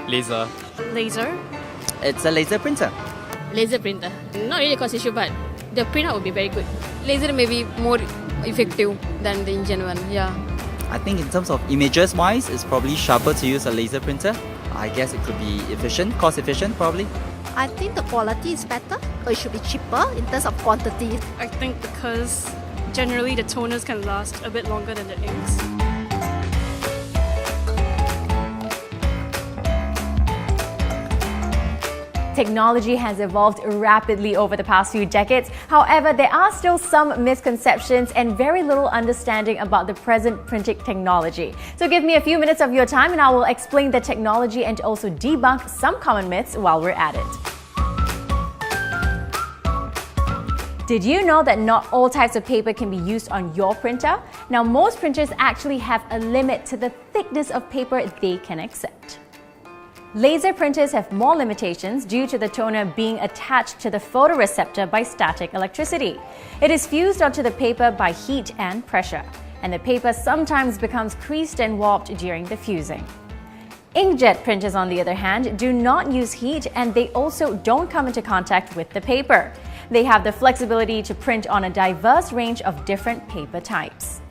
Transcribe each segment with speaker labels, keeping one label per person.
Speaker 1: Laser.
Speaker 2: Laser?
Speaker 3: It's a laser printer.
Speaker 4: Laser printer. Not really cost issue, but the printout would be very good.
Speaker 5: Laser may be more effective than the inkjet one, yeah.
Speaker 3: I think in terms of images wise, it's probably sharper to use a laser printer. I guess it could be efficient, cost efficient probably.
Speaker 6: I think the quality is better, or it should be cheaper in terms of quantity.
Speaker 2: I think because generally the toners can last a bit longer than the inks.
Speaker 7: Technology has evolved rapidly over the past few decades. However, there are still some misconceptions and very little understanding about the present printing technology. So give me a few minutes of your time and I will explain the technology and also debunk some common myths while we're at it. Did you know that not all types of paper can be used on your printer? Now, most printers actually have a limit to the thickness of paper they can accept. Laser printers have more limitations due to the toner being attached to the photoreceptor by static electricity. It is fused onto the paper by heat and pressure, and the paper sometimes becomes creased and warped during the fusing. Inkjet printers, on the other hand, do not use heat and they also don't come into contact with the paper. They have the flexibility to print on a diverse range of different paper types.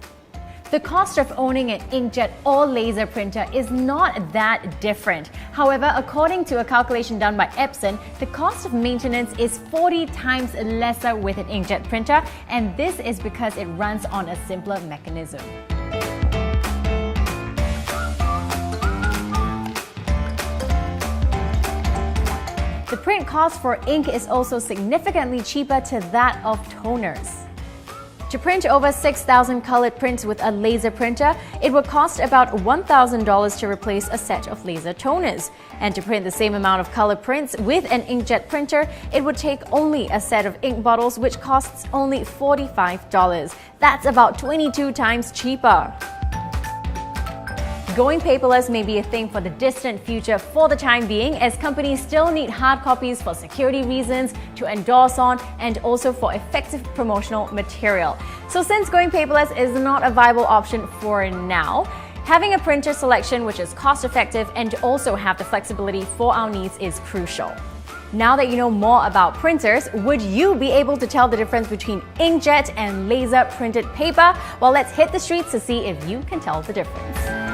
Speaker 7: The cost of owning an inkjet or laser printer is not that different. However, according to a calculation done by Epson, the cost of maintenance is 40 times lesser with an inkjet printer, and this is because it runs on a simpler mechanism. The print cost for ink is also significantly cheaper to that of toners. To print over 6,000 colored prints with a laser printer, it would cost about $1,000 to replace a set of laser toners. And to print the same amount of color prints with an inkjet printer, it would take only a set of ink bottles, which costs only $45. That's about 22 times cheaper. Going paperless may be a thing for the distant future for the time being, as companies still need hard copies for security reasons, to endorse on, and also for effective promotional material. So since going paperless is not a viable option for now, having a printer selection which is cost-effective and also have the flexibility for our needs is crucial. Now that you know more about printers, would you be able to tell the difference between inkjet and laser printed paper? Well, let's hit the streets to see if you can tell the difference.